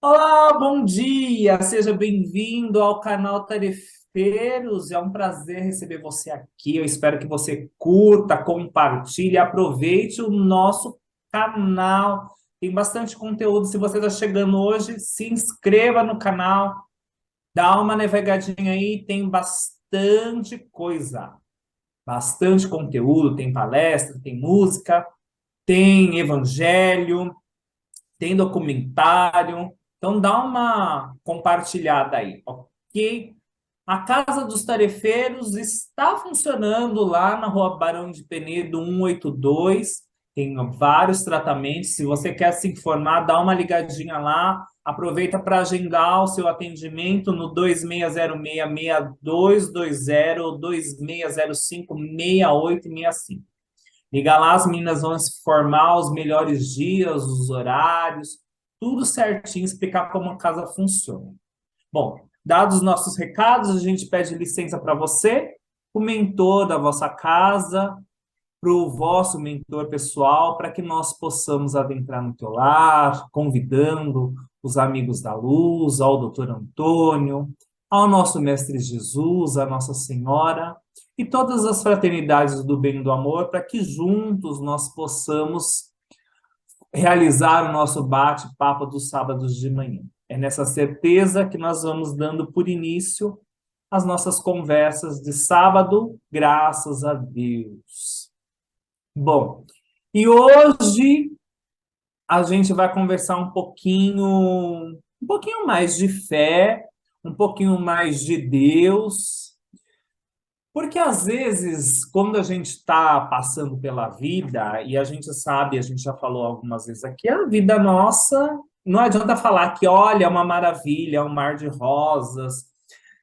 Olá, bom dia! Seja bem-vindo ao canal Tarefeiros. É um prazer receber você aqui. Eu espero que você curta, compartilhe, aproveite o nosso canal. Tem bastante conteúdo. Se você está chegando hoje, se inscreva no canal, dá uma navegadinha aí, tem bastante conteúdo. Tem palestra, tem música, tem evangelho, tem documentário. Então, dá uma compartilhada aí, ok? A Casa dos Tarefeiros está funcionando lá na Rua Barão de Penedo 182. Tem vários tratamentos. Se você quer se informar, dá uma ligadinha lá. Aproveita para agendar o seu atendimento no 2606-6220 ou 2605-6865. Liga lá, as meninas vão se informar os melhores dias, os horários, tudo certinho, explicar como a casa funciona. Bom, dados os nossos recados, a gente pede licença para você, o mentor da vossa casa, para o vosso mentor pessoal, para que nós possamos adentrar no teu lar, convidando os amigos da luz, ao doutor Antônio, ao nosso Mestre Jesus, à Nossa Senhora, e todas as fraternidades do bem e do amor, para que juntos nós possamos realizar o nosso bate-papo dos sábados de manhã. É nessa certeza que nós vamos dando por início as nossas conversas de sábado, graças a Deus. Bom, e hoje a gente vai conversar um pouquinho mais de fé, um pouquinho mais de Deus, porque às vezes, quando a gente está passando pela vida, e a gente sabe, a gente já falou algumas vezes aqui, a vida nossa, não adianta falar que, olha, é uma maravilha, é um mar de rosas,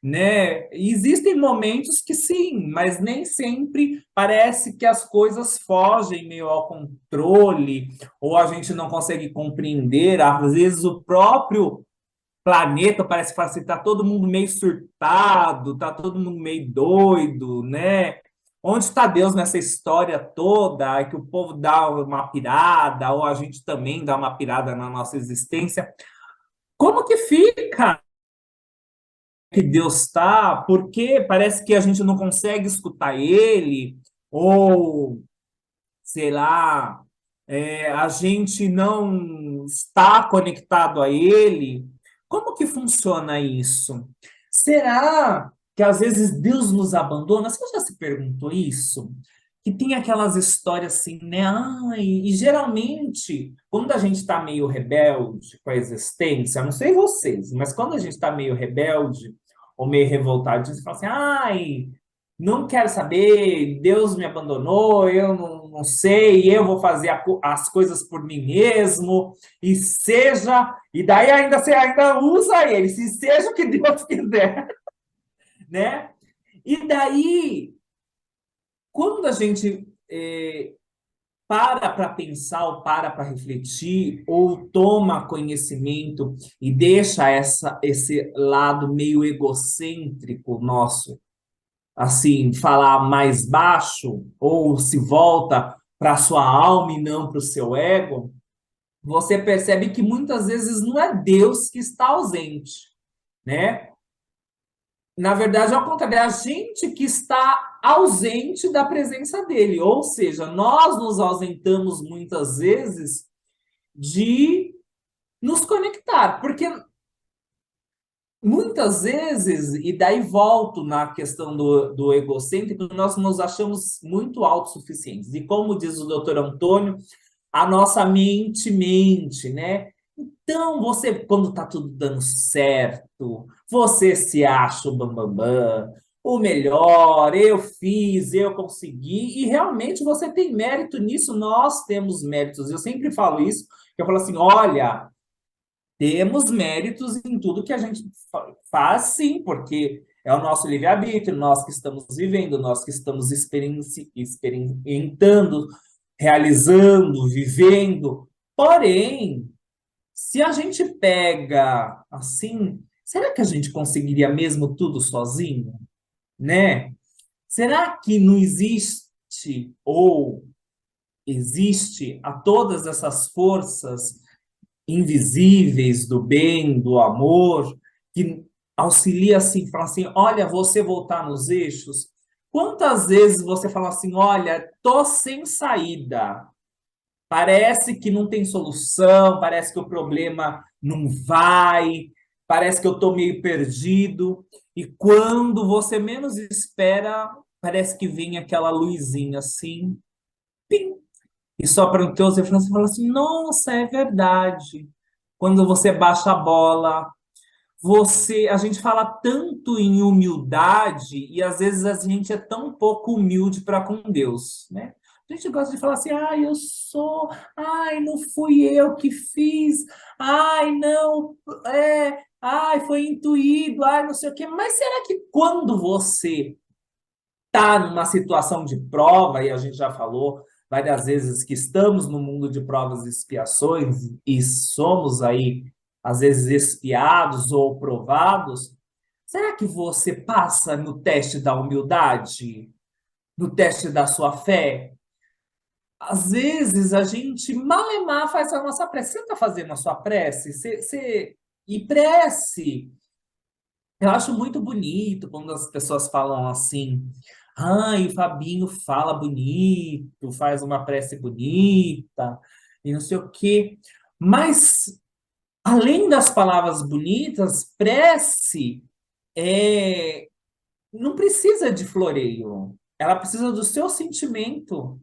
né? Existem momentos que sim, mas nem sempre parece que as coisas fogem meio ao controle, ou a gente não consegue compreender. Às vezes o próprio planeta parece que fala assim, tá todo mundo meio surtado, tá todo mundo meio doido, né? Onde está Deus nessa história toda? É que o povo dá uma pirada, ou a gente também dá uma pirada na nossa existência. Como que fica que Deus está? Porque parece que a gente não consegue escutar Ele, ou, sei lá, a gente não está conectado a Ele. Como que funciona isso? Será que às vezes Deus nos abandona? Você já se perguntou isso? Que tem aquelas histórias assim, né? Ai, e geralmente, quando a gente está meio rebelde com a existência, não sei vocês, mas quando a gente está meio rebelde ou meio revoltado, a gente fala assim, ai, não quero saber, Deus me abandonou, eu não sei, eu vou fazer as coisas por mim mesmo, e seja, e daí ainda você ainda usa ele, se seja o que Deus quiser, né? E daí, quando a gente para pensar, ou para refletir, ou toma conhecimento e deixa esse lado meio egocêntrico nosso assim, falar mais baixo, ou se volta para a sua alma e não para o seu ego, você percebe que muitas vezes não é Deus que está ausente, né? Na verdade, ao contrário, é a gente que está ausente da presença dele. Ou seja, nós nos ausentamos muitas vezes de nos conectar, porque muitas vezes, e daí volto na questão do egocêntrico, nós nos achamos muito autossuficientes. E como diz o doutor Antônio, a nossa mente mente, né? Então, você, quando está tudo dando certo, você se acha o bambambam, o melhor, eu fiz, eu consegui, e realmente você tem mérito nisso, nós temos méritos. Eu sempre falo isso, eu falo assim, olha, temos méritos em tudo que a gente faz, sim, porque é o nosso livre-arbítrio, nós que estamos vivendo, nós que estamos experimentando, realizando, vivendo. Porém, se a gente pega assim, será que a gente conseguiria mesmo tudo sozinho, né? Será que não existe ou existe a todas essas forças invisíveis do bem, do amor, que auxilia assim, fala assim, olha, você voltar nos eixos. Quantas vezes você fala assim, olha, tô sem saída, parece que não tem solução, parece que o problema não vai, parece que eu tô meio perdido, e quando você menos espera, parece que vem aquela luzinha assim, pim, e só para o teu, você fala assim, nossa, é verdade. Quando você baixa a bola, a gente fala tanto em humildade e às vezes a gente é tão pouco humilde para com Deus, né? A gente gosta de falar assim, ai, eu sou, ai, não fui eu que fiz, ai, não, ai, foi intuído, ai, não sei o quê. Mas será que quando você está numa situação de prova, e a gente já falou várias vezes que estamos no mundo de provas e expiações e somos aí, às vezes, expiados ou provados, será que você passa no teste da humildade, no teste da sua fé? Às vezes a gente malemar faz a nossa prece. Você está fazendo a sua prece? E prece. Eu acho muito bonito quando as pessoas falam assim, ai, o Fabinho fala bonito, faz uma prece bonita, e não sei o quê. Mas, além das palavras bonitas, prece não precisa de floreio. Ela precisa do seu sentimento.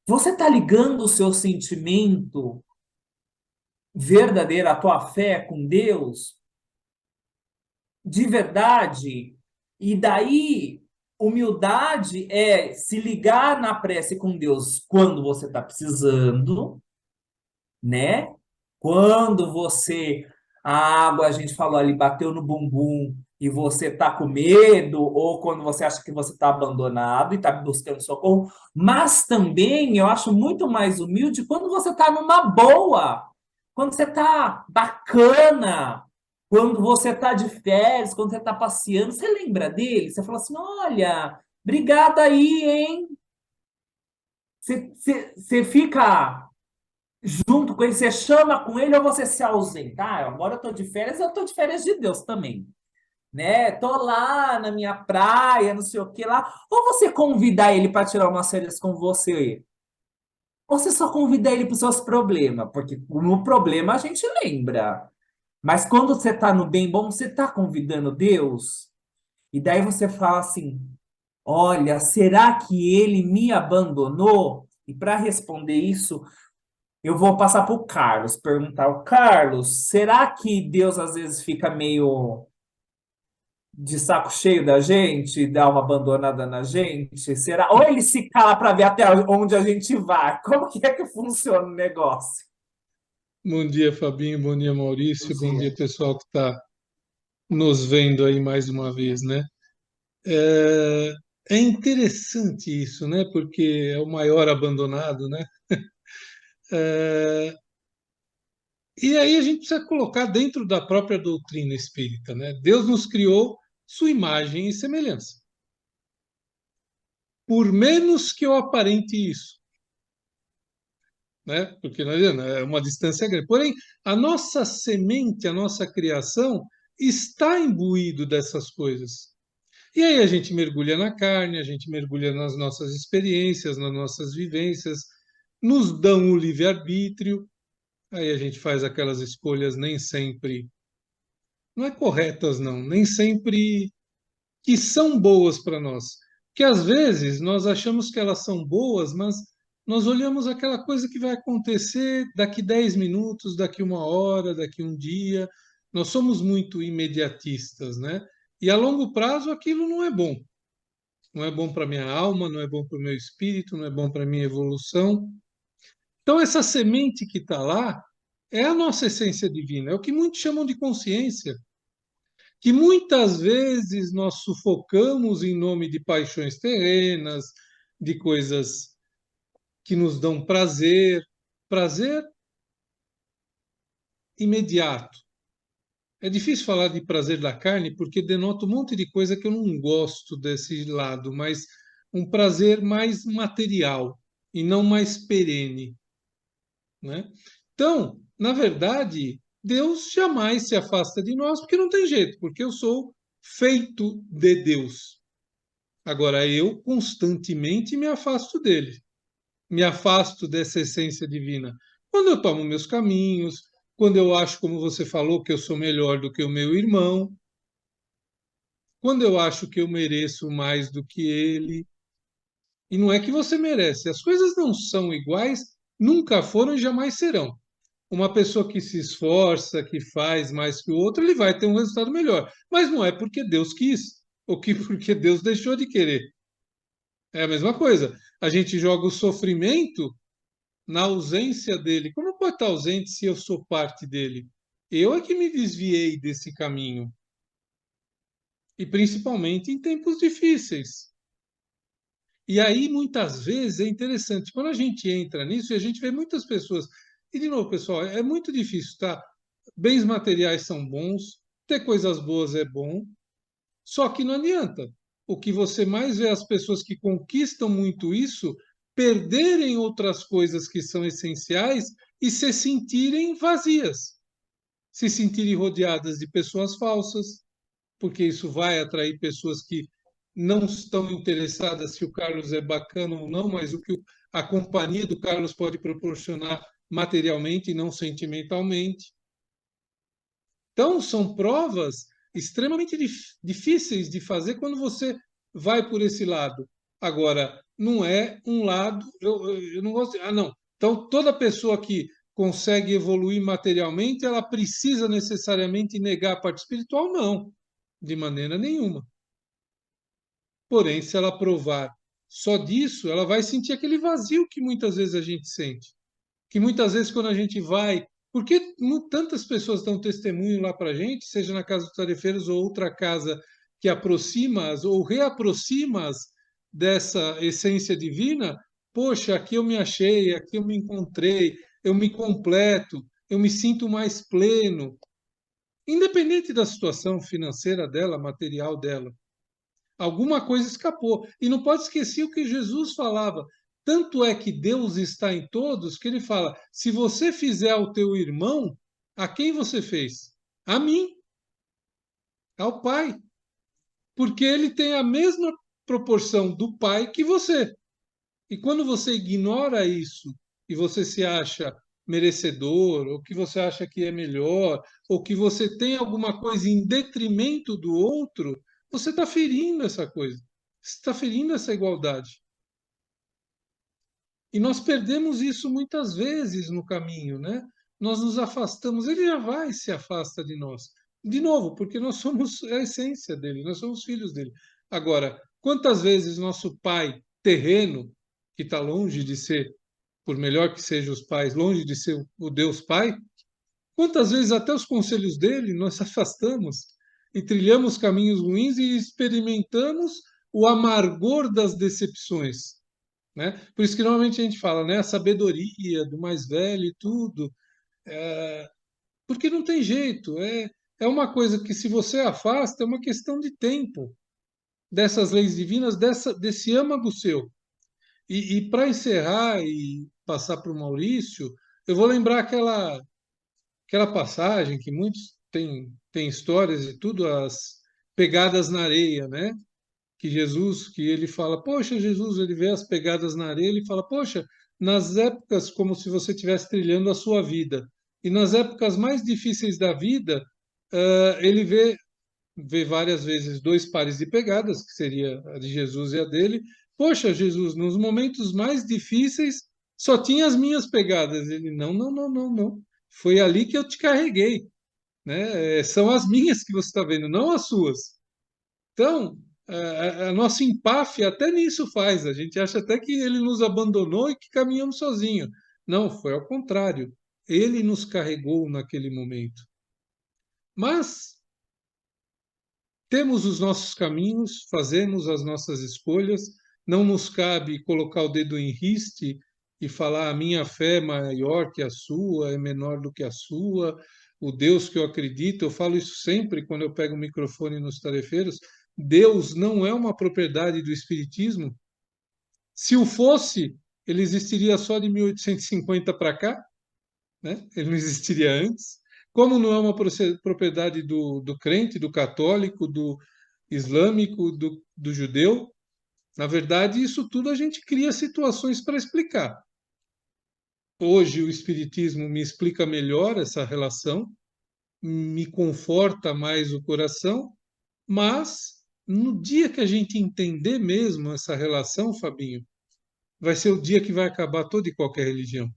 Você está ligando o seu sentimento verdadeiro, a tua fé com Deus? De verdade. E daí, humildade é se ligar na prece com Deus quando você está precisando, né? Quando você, a água, a gente falou ali, bateu no bumbum e você está com medo, ou quando você acha que você está abandonado e está buscando socorro. Mas também eu acho muito mais humilde quando você está numa boa, quando você está bacana, quando você está de férias, quando você está passeando. Você lembra dele? Você fala assim: olha, obrigada aí, hein? Você fica junto com ele, você chama com ele ou você se ausenta? Ah, agora eu tô de férias de Deus também, né? Tô lá na minha praia, não sei o que lá. Ou você convidar ele para tirar umas férias com você, ou você só convida ele para os seus problemas, porque no problema a gente lembra. Mas quando você tá no bem bom, você tá convidando Deus, e daí você fala assim: olha, será que ele me abandonou? E para responder isso, eu vou passar para o Carlos, perguntar ao Carlos, será que Deus às vezes fica meio de saco cheio da gente, dá uma abandonada na gente? Será? Ou ele se cala para ver até onde a gente vai? Como que é que funciona o negócio? Bom dia, Fabinho. Bom dia, Bom Maurício. Bom dia, dia. pessoal que está nos vendo aí mais uma vez, né? É, é interessante isso, né? Porque é o maior abandonado, né? É, e aí a gente precisa colocar dentro da própria doutrina espírita, né? Deus nos criou sua imagem e semelhança. Por menos que eu aparente isso, né? Porque não é uma distância grande. Porém, a nossa semente, a nossa criação está imbuído dessas coisas. E aí a gente mergulha na carne, a gente mergulha nas nossas experiências, nas nossas vivências, nos dão o livre-arbítrio, aí a gente faz aquelas escolhas nem sempre, não é corretas não, nem sempre que são boas para nós. Que às vezes nós achamos que elas são boas, mas nós olhamos aquela coisa que vai acontecer daqui 10 minutos, daqui uma hora, daqui um dia. Nós somos muito imediatistas, né? E a longo prazo aquilo não é bom. Não é bom para minha alma, não é bom para o meu espírito, não é bom para a minha evolução. Então, essa semente que está lá é a nossa essência divina, é o que muitos chamam de consciência, que muitas vezes nós sufocamos em nome de paixões terrenas, de coisas que nos dão prazer, prazer imediato. É difícil falar de prazer da carne porque denota um monte de coisa que eu não gosto desse lado, mas um prazer mais material e não mais perene, né? Então, na verdade, Deus jamais se afasta de nós, porque não tem jeito, porque eu sou feito de Deus. Agora, eu constantemente me afasto dele, me afasto dessa essência divina. Quando eu tomo meus caminhos, quando eu acho, como você falou, que eu sou melhor do que o meu irmão, quando eu acho que eu mereço mais do que ele. E não é que você merece, as coisas não são iguais, nunca foram e jamais serão. Uma pessoa que se esforça, que faz mais que o outro, ele vai ter um resultado melhor. Mas não é porque Deus quis, ou que porque Deus deixou de querer. É a mesma coisa. A gente joga o sofrimento na ausência dele. Como pode estar ausente se eu sou parte dele? Eu é que me desviei desse caminho. E principalmente em tempos difíceis. E aí, muitas vezes, é interessante, quando a gente entra nisso, e a gente vê muitas pessoas. E, de novo, pessoal, é muito difícil, tá? Bens materiais são bons, ter coisas boas é bom, só que não adianta. O que você mais vê as pessoas que conquistam muito isso perderem outras coisas que são essenciais e se sentirem vazias, se sentirem rodeadas de pessoas falsas, porque isso vai atrair pessoas que não estão interessadas se o Carlos é bacana ou não, mas o que a companhia do Carlos pode proporcionar materialmente e não sentimentalmente. Então, são provas extremamente difíceis de fazer quando você vai por esse lado. Agora, não é um lado, eu não gosto. Ah, não. Então, toda pessoa que consegue evoluir materialmente, ela precisa necessariamente negar a parte espiritual? Não, de maneira nenhuma. Porém, se ela provar só disso, ela vai sentir aquele vazio que muitas vezes a gente sente. Que muitas vezes, quando a gente vai. Porque tantas pessoas dão testemunho lá para a gente, seja na casa dos tarefeiros ou outra casa que aproxima-as ou reaproxima-as dessa essência divina. Poxa, aqui eu me achei, aqui eu me encontrei, eu me completo, eu me sinto mais pleno, independente da situação financeira dela, material dela. Alguma coisa escapou. E não pode esquecer o que Jesus falava. Tanto é que Deus está em todos que ele fala: se você fizer ao teu irmão, a quem você fez? A mim, ao Pai. Porque ele tem a mesma proporção do Pai que você. E quando você ignora isso e você se acha merecedor, ou que você acha que é melhor, ou que você tem alguma coisa em detrimento do outro, você está ferindo essa coisa. Você está ferindo essa igualdade. E nós perdemos isso muitas vezes no caminho, né? Nós nos afastamos, ele já vai se afasta de nós. De novo, porque nós somos a essência dele, nós somos filhos dele. Agora, quantas vezes nosso pai terreno, que está longe de ser, por melhor que sejam os pais, longe de ser o Deus Pai, quantas vezes até os conselhos dele nós afastamos e trilhamos caminhos ruins e experimentamos o amargor das decepções, né? Por isso que normalmente a gente fala, né, a sabedoria do mais velho e tudo, porque não tem jeito, é uma coisa que se você afasta, é uma questão de tempo dessas leis divinas, desse âmago seu. E para encerrar e passar para o Maurício, eu vou lembrar aquela passagem que muitos têm histórias e tudo, as pegadas na areia, né? Que Jesus, que ele fala, poxa, Jesus, ele vê as pegadas na areia, ele fala, poxa, nas épocas como se você estivesse trilhando a sua vida, e nas épocas mais difíceis da vida, ele vê várias vezes dois pares de pegadas, que seria a de Jesus e a dele. Poxa, Jesus, nos momentos mais difíceis só tinha as minhas pegadas. Ele, não, não, não, não, não. Foi ali que eu te carreguei, né? São as minhas que você está vendo, não as suas. Então, a nossa empáfia até nisso faz. A gente acha até que ele nos abandonou e que caminhamos sozinhos. Não, foi ao contrário. Ele nos carregou naquele momento. Mas temos os nossos caminhos, fazemos as nossas escolhas, não nos cabe colocar o dedo em riste e falar a minha fé é maior que a sua, é menor do que a sua, o Deus que eu acredito, eu falo isso sempre quando eu pego o microfone nos tarefeiros, Deus não é uma propriedade do Espiritismo. Se o fosse, ele existiria só de 1850 para cá, né? Ele não existiria antes. Como não é uma propriedade do crente, do católico, do islâmico, do judeu, na verdade, isso tudo a gente cria situações para explicar. Hoje o Espiritismo me explica melhor essa relação, me conforta mais o coração, mas no dia que a gente entender mesmo essa relação, Fabinho, vai ser o dia que vai acabar toda e qualquer religião,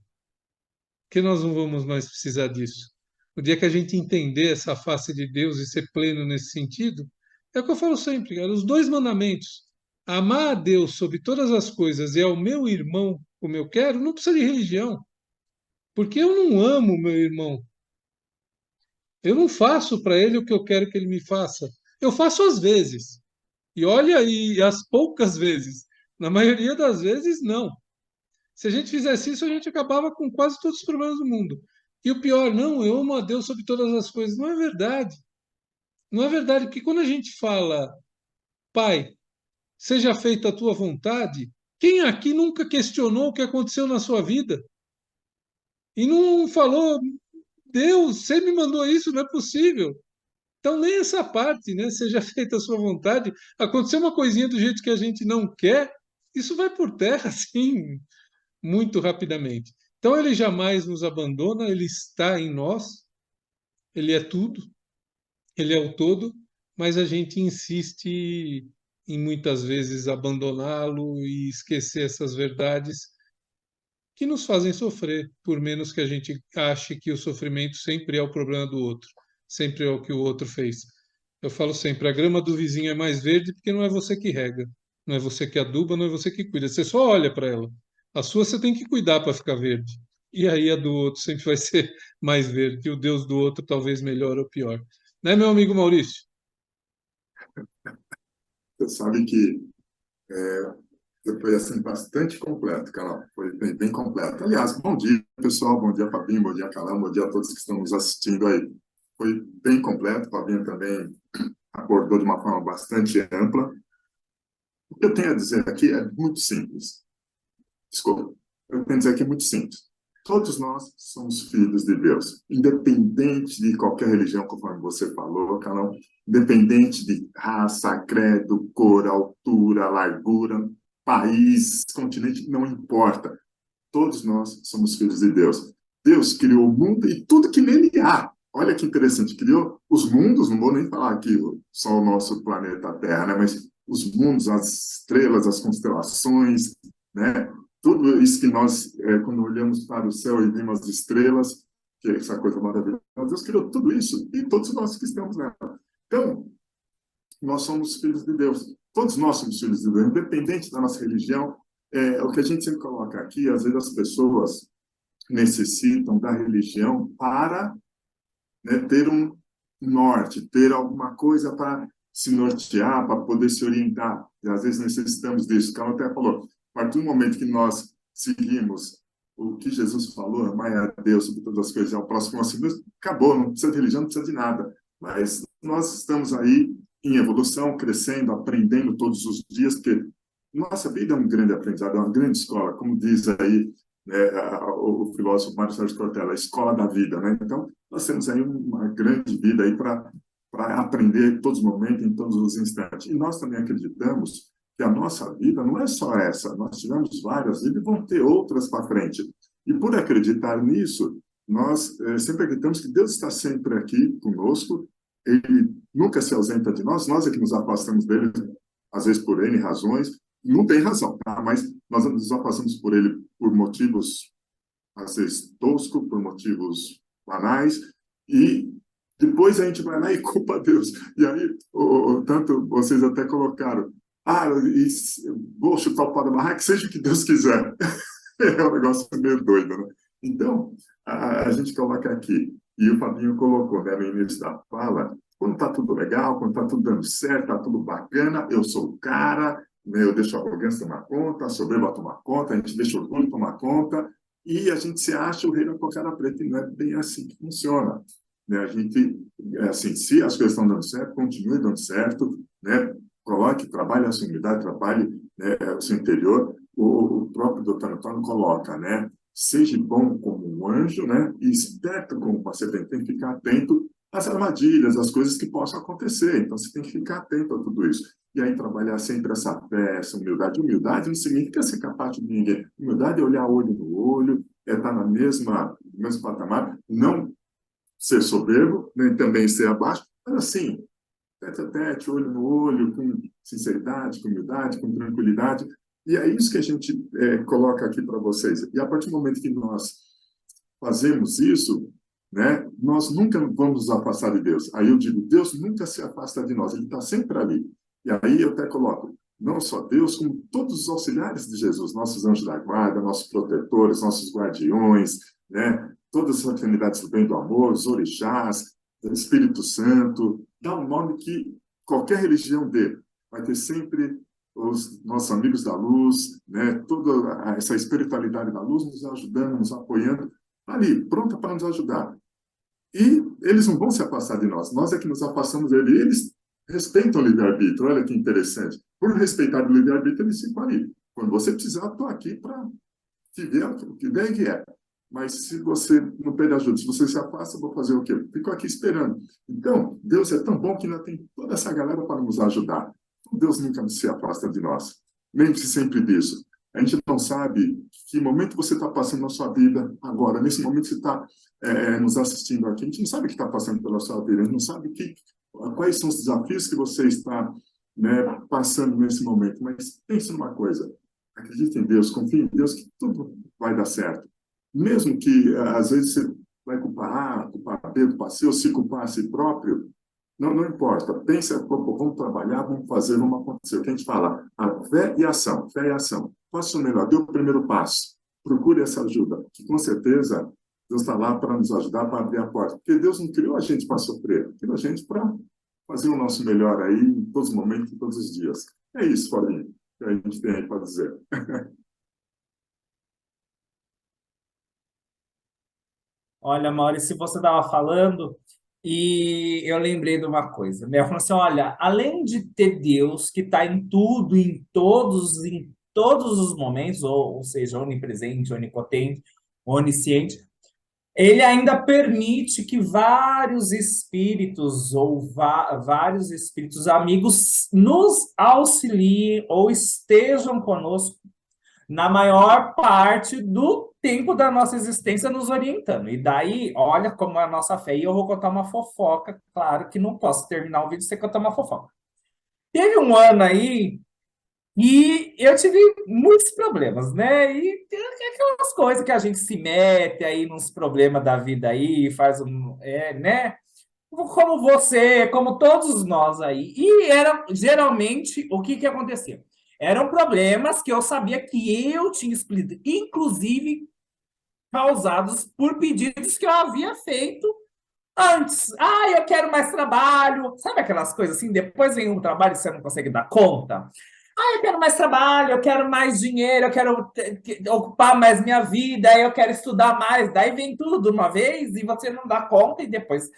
que nós não vamos mais precisar disso. O dia que a gente entender essa face de Deus e ser pleno nesse sentido, é o que eu falo sempre, cara, os dois mandamentos, amar a Deus sobre todas as coisas e ao meu irmão como eu quero, não precisa de religião, porque eu não amo o meu irmão. Eu não faço para ele o que eu quero que ele me faça. Eu faço às vezes. E olha aí, as poucas vezes. Na maioria das vezes, não. Se a gente fizesse isso, a gente acabava com quase todos os problemas do mundo. E o pior, não, eu amo a Deus sobre todas as coisas. Não é verdade. Não é verdade, porque quando a gente fala, Pai, seja feita a tua vontade, quem aqui nunca questionou o que aconteceu na sua vida? E não falou, Deus, você me mandou isso, não é possível. Então, nem essa parte, né? Seja feita a sua vontade. Aconteceu uma coisinha do jeito que a gente não quer, isso vai por terra, assim, muito rapidamente. Então, ele jamais nos abandona, ele está em nós, ele é tudo, ele é o todo, mas a gente insiste em muitas vezes abandoná-lo e esquecer essas verdades que nos fazem sofrer, por menos que a gente ache que o sofrimento sempre é o problema do outro, sempre é o que o outro fez. Eu falo sempre, a grama do vizinho é mais verde porque não é você que rega, não é você que aduba, não é você que cuida, você só olha para ela. A sua você tem que cuidar para ficar verde. E aí a do outro sempre vai ser mais verde, e o Deus do outro talvez melhor ou pior. Né, meu amigo Maurício? Você sabe que foi assim bastante completo, Carol. Foi bem completo. Aliás, bom dia, pessoal. Bom dia, Fabinho. Bom dia, Carol. Bom dia a todos que estão nos assistindo aí. Foi bem completo. Fabinho também abordou de uma forma bastante ampla. O que eu tenho a dizer aqui é muito simples. Desculpa. Eu tenho a dizer aqui muito simples. Todos nós somos filhos de Deus, independente de qualquer religião, conforme você falou, Carol, independente de raça, credo, cor, altura, largura, país, continente, não importa. Todos nós somos filhos de Deus. Deus criou o mundo e tudo que nele há. Olha que interessante, criou os mundos, não vou nem falar aqui só o nosso planeta Terra, né? Mas os mundos, as estrelas, as constelações, né? Tudo isso que nós, quando olhamos para o céu e vimos as estrelas, que é essa coisa maravilhosa, Deus criou tudo isso e todos nós que estamos nela. Então, nós somos filhos de Deus. Todos nós somos filhos de Deus, independente da nossa religião. O que a gente sempre coloca aqui, às vezes as pessoas necessitam da religião para, né, ter um norte, ter alguma coisa para se nortear, para poder se orientar. E às vezes necessitamos disso. O Carlos até falou, a partir do momento que nós seguimos o que Jesus falou, amar a Deus sobre todas as coisas, e ao próximo assim, acabou, não precisa de religião, não precisa de nada. Mas nós estamos aí em evolução, crescendo, aprendendo todos os dias, porque nossa vida é um grande aprendizado, é uma grande escola, como diz aí, né, o filósofo Mário Sérgio Cortella, a escola da vida, né? Então, nós temos aí uma grande vida aí para aprender em todos os momentos, em todos os instantes. E nós também acreditamos que a nossa vida não é só essa, nós tivemos várias vidas e vão ter outras para frente. E por acreditar nisso, nós sempre acreditamos que Deus está sempre aqui conosco, ele nunca se ausenta de nós, nós é que nos afastamos dele, às vezes por N razões, não tem razão, tá? Mas nós nos afastamos por ele por motivos, às vezes, toscos, por motivos banais, e depois a gente vai lá e culpa Deus. E aí, tanto vocês até colocaram, vou chutar o pau da barraca, seja o que Deus quiser. É um negócio meio doido, né? Então, a gente coloca aqui, e o Fabinho colocou, né, no início da fala, quando está tudo legal, quando está tudo dando certo, está tudo bacana, eu sou o cara, né, eu deixo a arrogância tomar conta, a soberba tomar conta, a gente deixa o orgulho tomar conta, e a gente se acha o rei da cocada preta, e não é bem assim que funciona. Né? A gente, assim, se as coisas estão dando certo, continue dando certo, né? Coloque, trabalhe a sua unidade, trabalhe, né, o seu interior. O próprio doutor Antônio coloca, né? seja bom como um anjo, né? E esperto como uma serpente. Tem que ficar atento às armadilhas, às coisas que possam acontecer. Então, você tem que ficar atento a tudo isso. E aí, trabalhar sempre essa fé, essa humildade. Humildade não significa ser capaz de ninguém. Humildade é olhar olho no olho, é estar no mesmo patamar, não ser soberbo, nem também ser abaixo, mas assim, tete a tete, olho no olho, com sinceridade, com humildade, com tranquilidade. E é isso que a gente coloca aqui para vocês. E a partir do momento que nós fazemos isso, né, nós nunca vamos nos afastar de Deus. Aí eu digo, Deus nunca se afasta de nós, ele está sempre ali. E aí eu até coloco, não só Deus, como todos os auxiliares de Jesus, nossos anjos da guarda, nossos protetores, nossos guardiões, né, todas as afinidades do bem e do amor, os orixás, Espírito Santo, dá um nome que qualquer religião dê. Vai ter sempre os nossos amigos da luz, né, toda essa espiritualidade da luz nos ajudando, nos apoiando, ali, pronta para nos ajudar. E eles não vão se afastar de nós. Nós é que nos afastamos dele. Eles respeitam o livre-arbítrio. Olha que interessante. Por respeitar o livre-arbítrio, eles ficam ali. Quando você precisar, estou aqui para te ver o que der que é. Mas se você não pede ajuda, se você se afasta, eu vou fazer o quê? Fico aqui esperando. Então, Deus é tão bom que ainda tem toda essa galera para nos ajudar. Deus nunca se afasta de nós. Lembre-se sempre disso. A gente não sabe que momento você está passando na sua vida agora. Nesse momento você está nos assistindo aqui. A gente não sabe o que está passando pela sua vida. A gente não sabe quais são os desafios que você está, né, passando nesse momento. Mas pense numa coisa. Acredite em Deus, confie em Deus que tudo vai dar certo. Mesmo que, às vezes, você vai culpar A, culpar B, culpar C, ou se culpar a si próprio, não importa. Pensa, vamos trabalhar, vamos fazer, vamos acontecer. O que a gente fala? A fé e ação. Fé e ação. Faça o melhor, dê o primeiro passo. Procure essa ajuda, que com certeza Deus está lá para nos ajudar, para abrir a porta. Porque Deus não criou a gente para sofrer, criou a gente para fazer o nosso melhor aí, em todos os momentos, em todos os dias. É isso, Fabinho, que a gente tem aí para dizer. Olha, Maurício, você estava falando e eu lembrei de uma coisa. Minha falou assim, olha, além de ter Deus que está em tudo, em todos os momentos, ou seja, onipresente, onipotente, onisciente, ele ainda permite que vários espíritos ou vários espíritos amigos nos auxiliem ou estejam conosco na maior parte do tempo da nossa existência nos orientando. E daí, olha como é a nossa fé. E eu vou contar uma fofoca, claro que não posso terminar o vídeo sem contar uma fofoca. Teve um ano aí e eu tive muitos problemas, né? E tem aquelas coisas que a gente se mete aí nos problemas da vida aí, faz né? Como você, como todos nós aí. E era geralmente o que acontecia? Eram problemas que eu sabia que eu tinha explico, inclusive causados por pedidos que eu havia feito antes. Ah, eu quero mais trabalho. Sabe aquelas coisas assim? Depois vem um trabalho e você não consegue dar conta. Ah, eu quero mais trabalho, eu quero mais dinheiro, eu quero ocupar mais minha vida, eu quero estudar mais. Daí vem tudo de uma vez e você não dá conta e depois,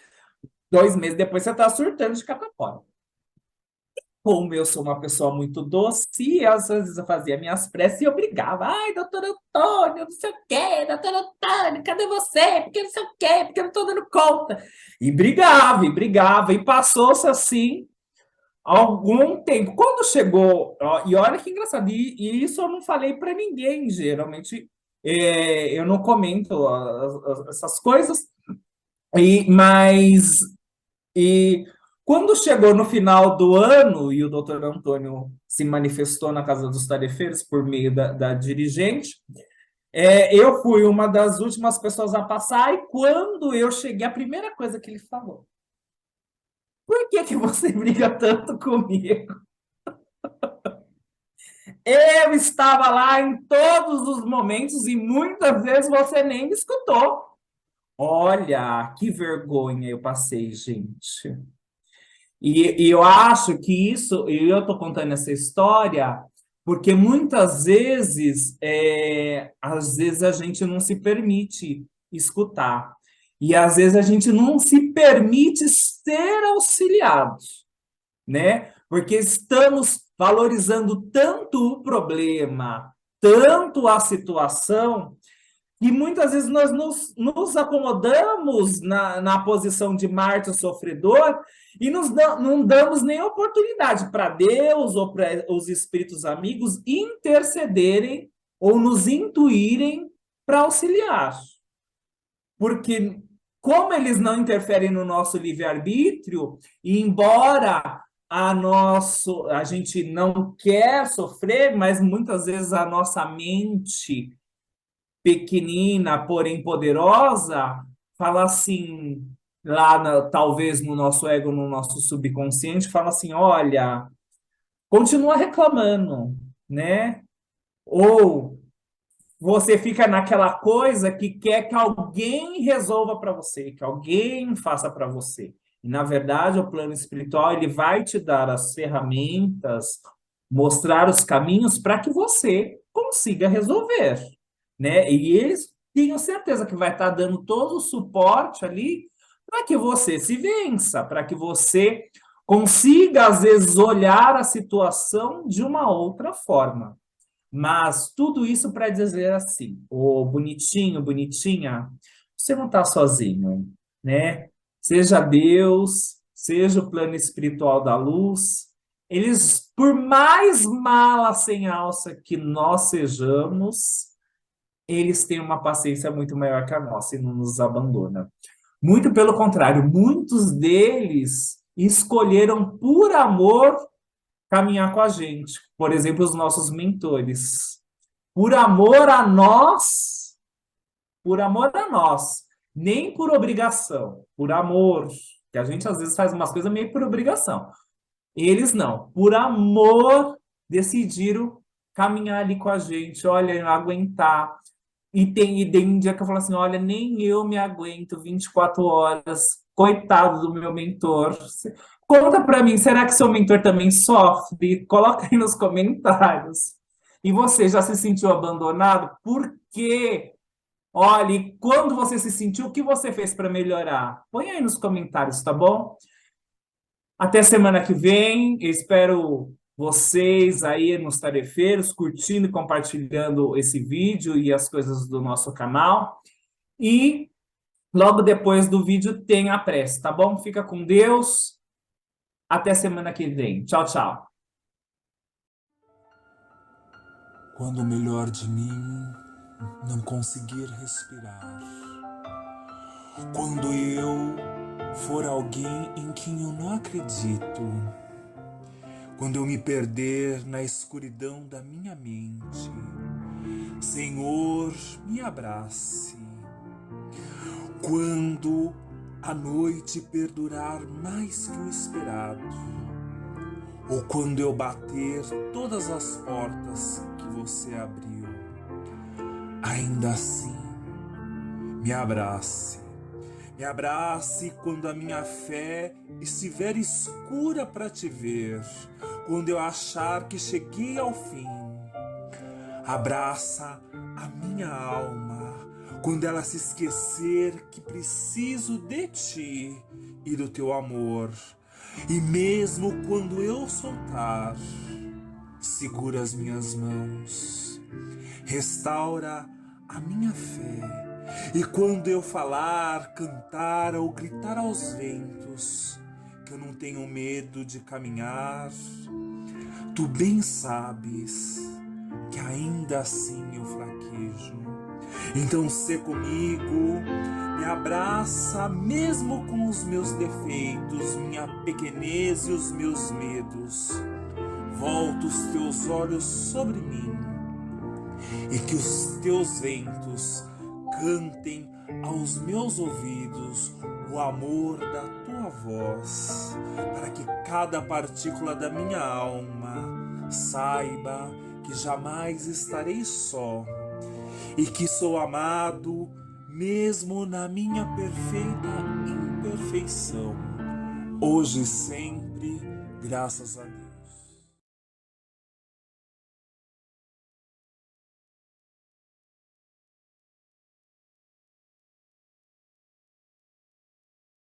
2 meses depois, você está surtando de catapora. Como eu sou uma pessoa muito doce, às vezes eu fazia minhas preces e eu brigava. Ai, doutor Antônio, não sei o quê, doutor Antônio, cadê você? Porque não sei o quê, porque eu não estou dando conta. E passou-se assim algum tempo. Quando chegou, ó, e olha que engraçado, e isso eu não falei para ninguém, geralmente eu não comento essas coisas, mas e quando chegou no final do ano e o doutor Antônio se manifestou na Casa dos Tarefeiros por meio da dirigente, eu fui uma das últimas pessoas a passar e quando eu cheguei, a primeira coisa que ele falou, por que você briga tanto comigo? Eu estava lá em todos os momentos e muitas vezes você nem me escutou. Olha, que vergonha eu passei, gente. E eu acho que isso, e eu estou contando essa história, porque muitas vezes, às vezes a gente não se permite escutar. E às vezes a gente não se permite ser auxiliados, né? Porque estamos valorizando tanto o problema, tanto a situação, E muitas vezes nós nos acomodamos na posição de mártir sofredor e não damos nem oportunidade para Deus ou para os espíritos amigos intercederem ou nos intuírem para auxiliar. Porque, como eles não interferem no nosso livre-arbítrio, e embora a gente não quer sofrer, mas muitas vezes a nossa mente pequenina, porém poderosa, fala assim, talvez no nosso ego, no nosso subconsciente, fala assim, olha, continua reclamando, né? Ou você fica naquela coisa que quer que alguém resolva para você, que alguém faça para você. E, na verdade, o plano espiritual ele vai te dar as ferramentas, mostrar os caminhos para que você consiga resolver, né? E eles tenho certeza que vai estar dando todo o suporte ali para que você se vença, para que você consiga, às vezes, olhar a situação de uma outra forma. Mas tudo isso para dizer assim, ô bonitinho, bonitinha, você não está sozinho, né? Seja Deus, seja o plano espiritual da luz, eles, por mais mala sem alça que nós sejamos, eles têm uma paciência muito maior que a nossa e não nos abandona. Muito pelo contrário, muitos deles escolheram por amor caminhar com a gente. Por exemplo, os nossos mentores. Por amor a nós, nem por obrigação, por amor, que a gente às vezes faz umas coisas meio por obrigação. Eles não, por amor, decidiram caminhar ali com a gente, olha, aguentar. E tem um dia que eu falo assim, olha, nem eu me aguento 24 horas, coitado do meu mentor. Conta para mim, será que seu mentor também sofre? Coloca aí nos comentários. E você já se sentiu abandonado? Por quê? Olha, e quando você se sentiu, o que você fez para melhorar? Põe aí nos comentários, tá bom? Até semana que vem. Eu espero vocês aí nos tarefeiros, curtindo e compartilhando esse vídeo e as coisas do nosso canal. E logo depois do vídeo tem a prece, tá bom? Fica com Deus. Até semana que vem. Tchau, tchau. Quando o melhor de mim não conseguir respirar, quando eu for alguém em quem eu não acredito, quando eu me perder na escuridão da minha mente, Senhor, me abrace. Quando a noite perdurar mais que o esperado, ou quando eu bater todas as portas que você abriu, ainda assim, me abrace. Me abrace quando a minha fé estiver escura para te ver, quando eu achar que cheguei ao fim. Abraça a minha alma quando ela se esquecer que preciso de ti e do teu amor. E mesmo quando eu soltar, segura as minhas mãos, restaura a minha fé. E quando eu falar, cantar ou gritar aos ventos que eu não tenho medo de caminhar, tu bem sabes que ainda assim eu fraquejo. Então sê comigo, me abraça mesmo com os meus defeitos, minha pequenez e os meus medos. Volta os teus olhos sobre mim e que os teus ventos cantem aos meus ouvidos o amor da tua voz, para que cada partícula da minha alma saiba que jamais estarei só e que sou amado mesmo na minha perfeita imperfeição, hoje e sempre, graças a Deus.